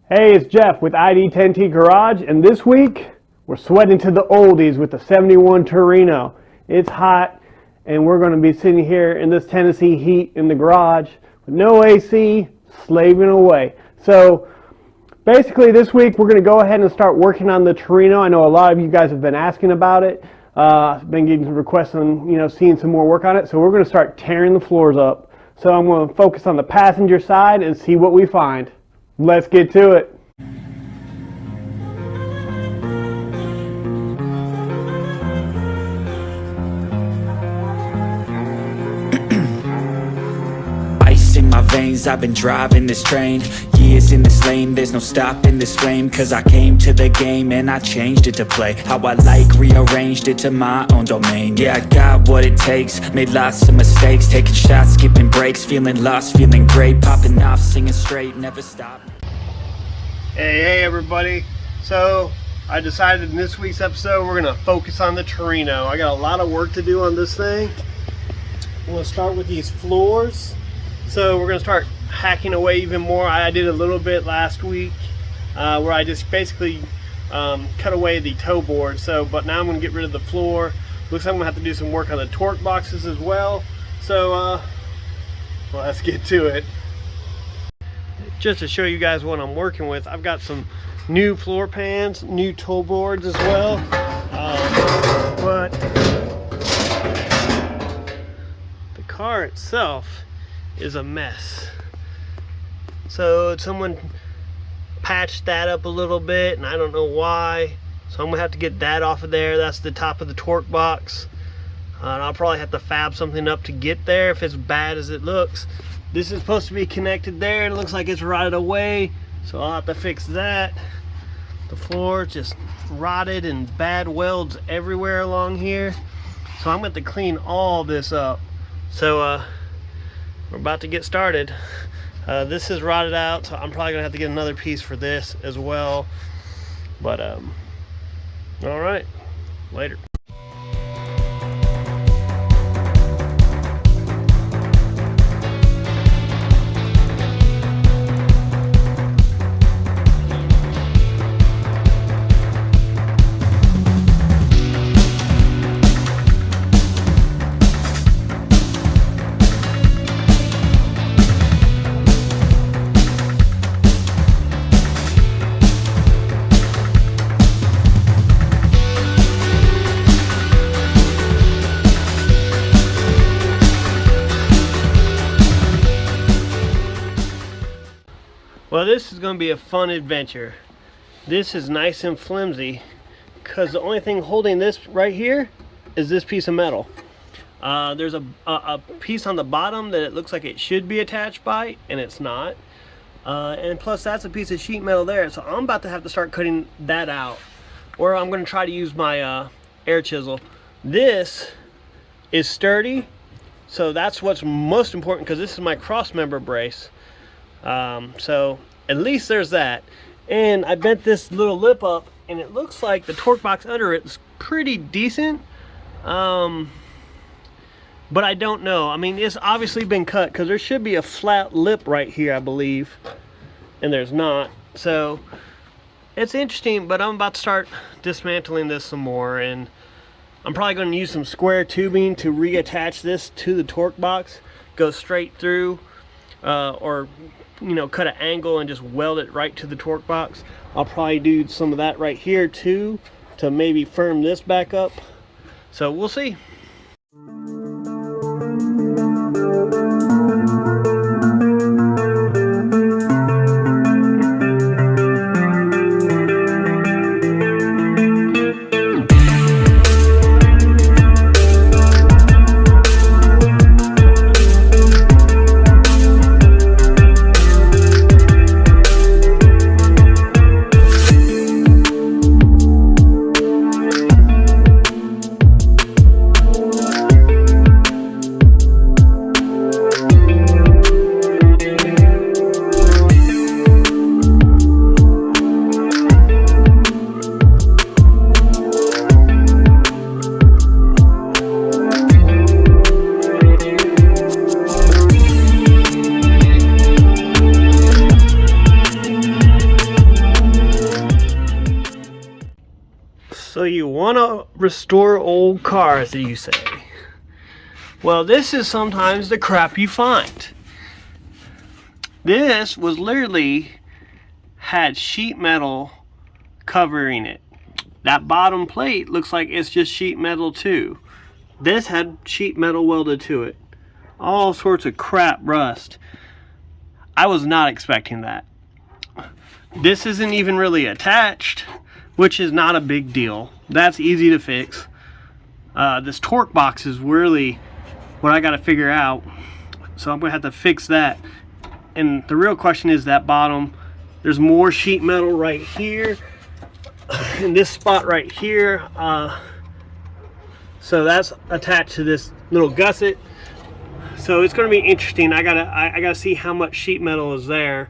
Hey, it's Jeff with ID10T Garage, and this week we're sweating to the oldies with the 71 Torino. It's hot, and we're going to be sitting here in this Tennessee heat in the garage with no AC, slaving away. So basically this week we're going to go ahead and start working on the Torino. I know a lot of you guys have been asking about it. I've been getting some requests on, seeing some more work on it. So we're going to start tearing the floors up. So I'm going to focus on the passenger side and see what we find. Let's get to it. Ice in my veins, I've been driving this train. Years in this lane, there's no stopping this flame. Cause I came to the game and I changed it to play how I like, rearranged it to my own domain. Yeah, I got what it takes, made lots of mistakes, taking shots, skipping breaks, feeling lost, feeling great, popping off, singing straight, never stop. Hey everybody. So I decided in this week's episode we're going to focus on the Torino. I got a lot of work to do on this thing. I'm going to start with these floors. So we're going to start hacking away even more. I did a little bit last week where I just basically cut away the toe board. But now I'm going to get rid of the floor. Looks like I'm going to have to do some work on the torque boxes as well. So well, let's get to it. Just to show you guys what I'm working with, I've got some new floor pans, new toe boards as well. But the car itself is a mess. So someone patched that up a little bit and I don't know why. So I'm gonna have to get that off of there. That's the top of the torque box. And I'll probably have to fab something up to get there if it's bad as it looks. This is supposed to be connected there. It looks like it's rotted away, so I'll have to fix that. The floor just rotted and bad welds everywhere along here. So I'm going to clean all this up. So we're about to get started. This is rotted out, so I'm probably going to have to get another piece for this as well. But all right, later. Well, this is going to be a fun adventure. This is nice and flimsy because the only thing holding this right here is this piece of metal. There's a piece on the bottom that it looks like it should be attached by, and it's not. And plus that's a piece of sheet metal there, so I'm about to have to start cutting that out. Or I'm going to try to use my air chisel. This is sturdy, so that's what's most important because this is my cross member brace. So at least there's that. And I bent this little lip up and it looks like the torque box under it is pretty decent. But I don't know. I mean, it's obviously been cut because there should be a flat lip right here, I believe. And there's not. So it's interesting, but I'm about to start dismantling this some more. And I'm probably going to use some square tubing to reattach this to the torque box. Go straight through. Or cut an angle and just weld it right to the torque box. I'll probably do some of that right here too to maybe firm this back up. So we'll see. Want to restore old cars, you say? Well, this is sometimes the crap you find. This was literally had sheet metal covering it. That bottom plate looks like it's just sheet metal too. This had sheet metal welded to it. All sorts of crap rust. I was not expecting that. This isn't even really attached, which is not a big deal. That's easy to fix. This torque box is really what I got to figure out. So I'm going to have to fix that. And the real question is that bottom. There's more sheet metal right here. In this spot right here. So that's attached to this little gusset. So it's going to be interesting. I gotta see how much sheet metal is there,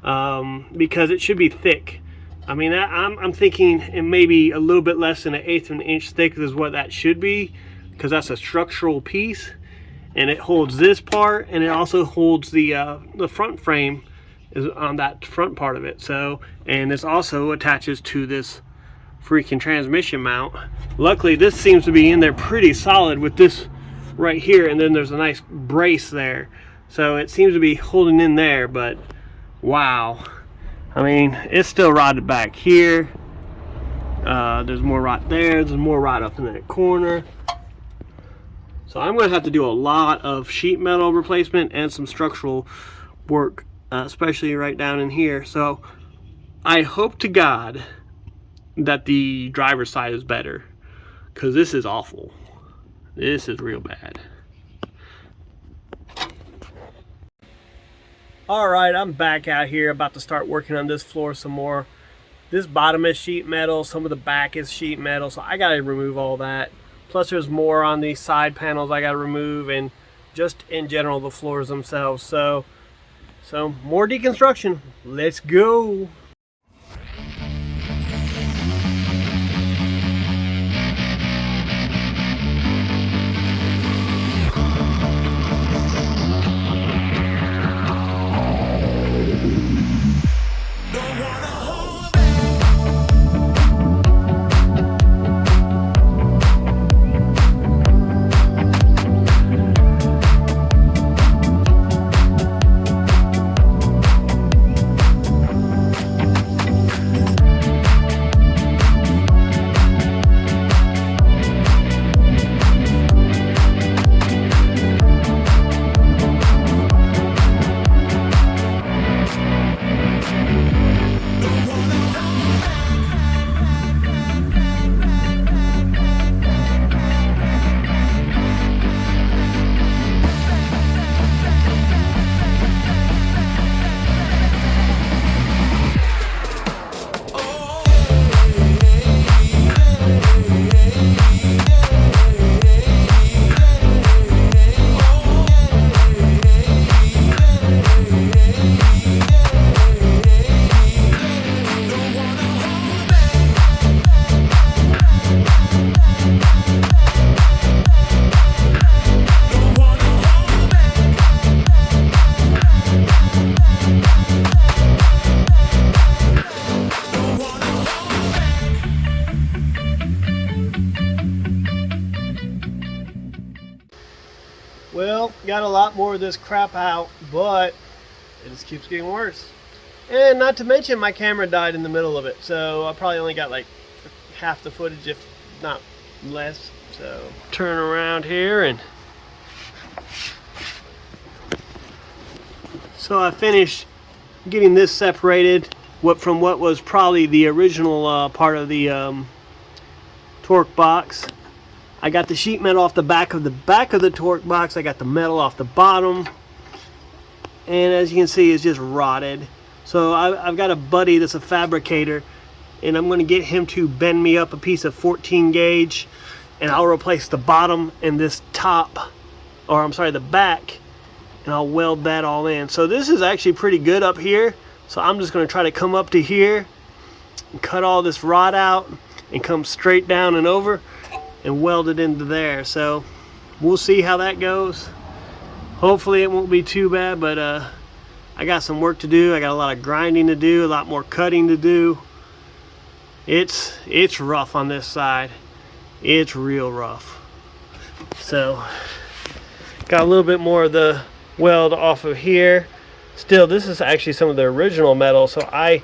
because it should be thick. I mean, I'm thinking it may be a little bit less than 1/8 of an inch thick is what that should be, because that's a structural piece, and it holds this part, and it also holds the front frame is on that front part of it. So, and this also attaches to this freaking transmission mount. Luckily, this seems to be in there pretty solid with this right here, and then there's a nice brace there, so it seems to be holding in there. But wow, I mean, it's still rotted back here. There's more rot there, there's more rot up in that corner. So I'm going to have to do a lot of sheet metal replacement and some structural work, especially right down in here. So I hope to God that the driver's side is better, because this is awful. This is real bad. Alright, I'm back out here about to start working on this floor some more. This bottom is sheet metal, some of the back is sheet metal, so I gotta remove all that. Plus there's more on these side panels I gotta remove, and just in general the floors themselves. So more deconstruction. Let's go. Well, got a lot more of this crap out, but it just keeps getting worse. And not to mention, my camera died in the middle of it, so I probably only got like half the footage, if not less. So turn around here, and so I finished getting this separated from what was probably the original part of the torque box. I got the sheet metal off the back of the torque box. I got the metal off the bottom, and as you can see, it's just rotted. So I've got a buddy that's a fabricator, and I'm going to get him to bend me up a piece of 14 gauge, and I'll replace the bottom and this top, or I'm sorry, the back, and I'll weld that all in. So this is actually pretty good up here. So I'm just going to try to come up to here and cut all this rot out and come straight down and over and weld it into there. So we'll see how that goes. Hopefully it won't be too bad, but I got some work to do. I got a lot of grinding to do, a lot more cutting to do. It's rough on this side. it's real rough. So got a little bit more of the weld off of here. Still, this is actually some of the original metal, so I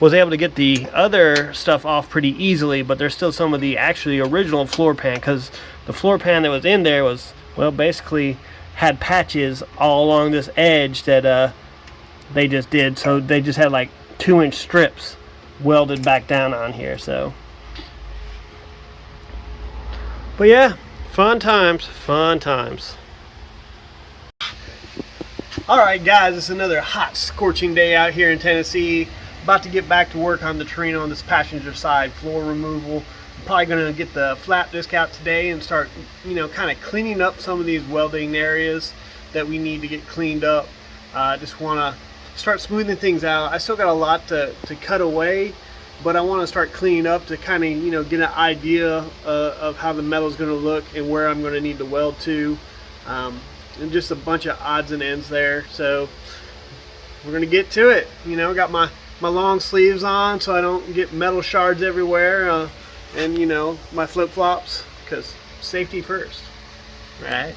was able to get the other stuff off pretty easily, but there's still some of the actually original floor pan, because the floor pan that was in there was, well, basically had patches all along this edge that they just did. So they just had like 2-inch strips welded back down on here. So, but yeah, fun times, fun times. Alright guys, it's another hot scorching day out here in Tennessee. About to get back to work on the Torino on this passenger side floor removal. I'm probably going to get the flap disc out today and start, you know, kind of cleaning up some of these welding areas that we need to get cleaned up. Just want to start smoothing things out. I still got a lot to cut away, but I want to start cleaning up to kind of, you know, get an idea of how the metal is going to look and where I'm going to need to weld to. And just a bunch of odds and ends there. So we're going to get to it. You know, got my long sleeves on so I don't get metal shards everywhere, and you know, my flip-flops, because safety first, right?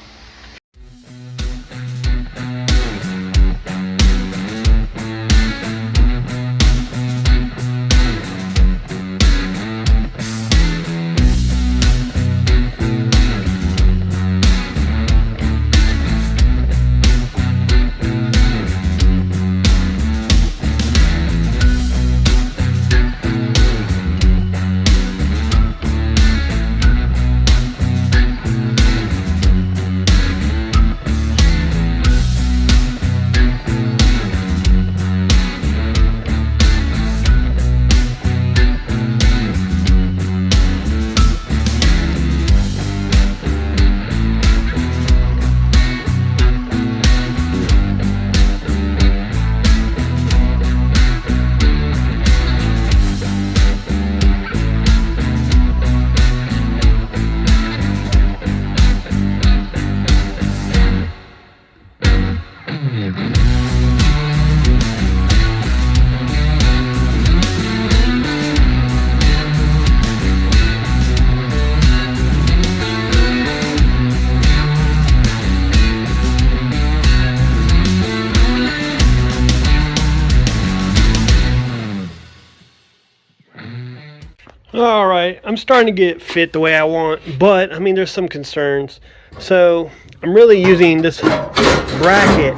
Alright, I'm starting to get fit the way I want, but I mean there's some concerns. So I'm really using this bracket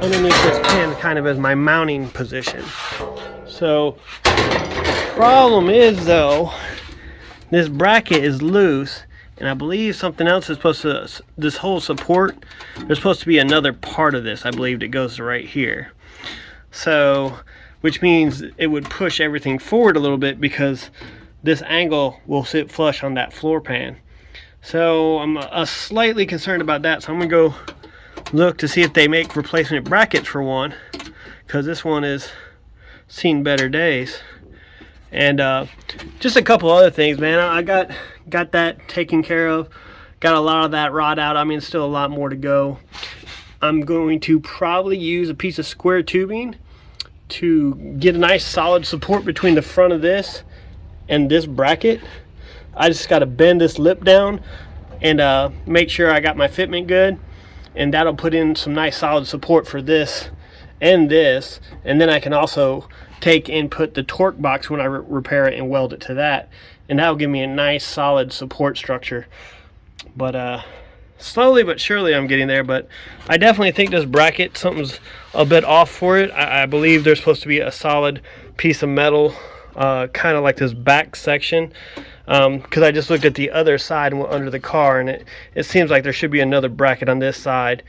underneath this pin kind of as my mounting position. So the problem is though, this bracket is loose, and I believe something else is supposed to, this whole support, there's supposed to be another part of this, I believe, that goes to right here. So, which means it would push everything forward a little bit because this angle will sit flush on that floor pan. So I'm slightly concerned about that. So I'm gonna go look to see if they make replacement brackets for one, because this one has seen better days. And just a couple other things, man. I got that taken care of. Got a lot of that rod out. I mean, still a lot more to go. I'm going to probably use a piece of square tubing to get a nice solid support between the front of this and this bracket. I just got to bend this lip down and make sure I got my fitment good, and that'll put in some nice solid support for this and this. And then I can also take and put the torque box when I repair it and weld it to that, and that'll give me a nice solid support structure. But slowly but surely I'm getting there. But I definitely think this bracket, something's a bit off for it. I believe there's supposed to be a solid piece of metal, kind of like this back section, because I just looked at the other side and went under the car, and it seems like there should be another bracket on this side.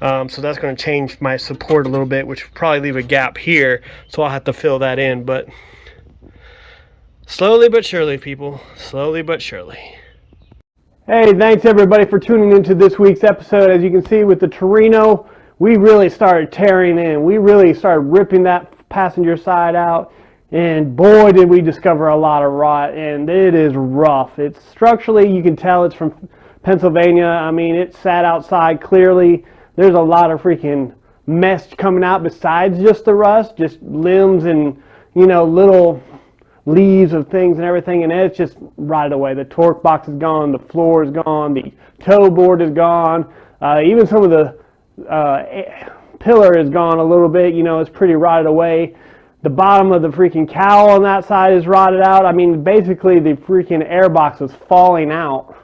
So that's going to change my support a little bit, which will probably leave a gap here, so I'll have to fill that in. But slowly but surely, people, slowly but surely. Hey, thanks everybody for tuning into this week's episode. As you can see with the Torino, we really started tearing in. We really started ripping that passenger side out, and boy did we discover a lot of rot, and it is rough. It's structurally, you can tell it's from Pennsylvania. I mean, it sat outside clearly. There's a lot of freaking mess coming out besides just the rust, just limbs and, you know, little leaves of things and everything, and it's just rotted away. The torque box is gone, the floor is gone, the toe board is gone, even some of the pillar is gone a little bit. You know, it's pretty rotted away. The bottom of the freaking cowl on that side is rotted out. I mean, basically the freaking air box was falling out.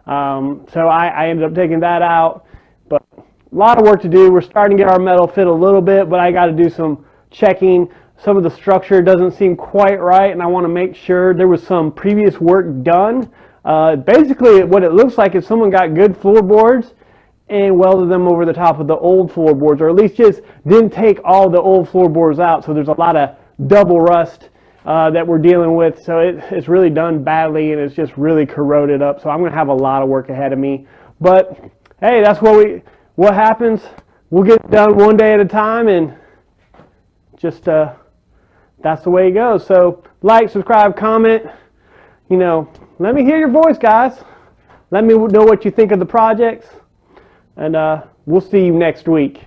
So I ended up taking that out. But a lot of work to do. We're starting to get our metal fit a little bit, but I got to do some checking. Some of the structure doesn't seem quite right, and I want to make sure. There was some previous work done. Basically, what it looks like is someone got good floorboards and welded them over the top of the old floorboards, or at least just didn't take all the old floorboards out. So there's a lot of double rust that we're dealing with. So it's really done badly, and it's just really corroded up. So I'm going to have a lot of work ahead of me. But hey, that's what happens. We'll get it done one day at a time, and just that's the way it goes. So like, subscribe, comment. You know, let me hear your voice, guys. Let me know what you think of the projects. And we'll see you next week.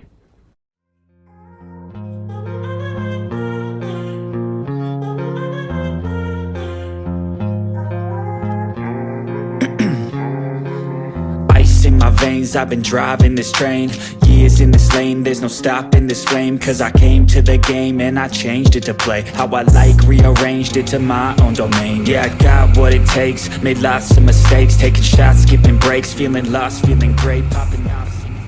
Ice in my veins, I've been driving this train. Years in this lane, there's no stopping this flame. Cause I came to the game and I changed it to play how I like, rearranged it to my own domain. Yeah, I got what it takes, made lots of mistakes, taking shots, skipping breaks, feeling lost, feeling great, popping out.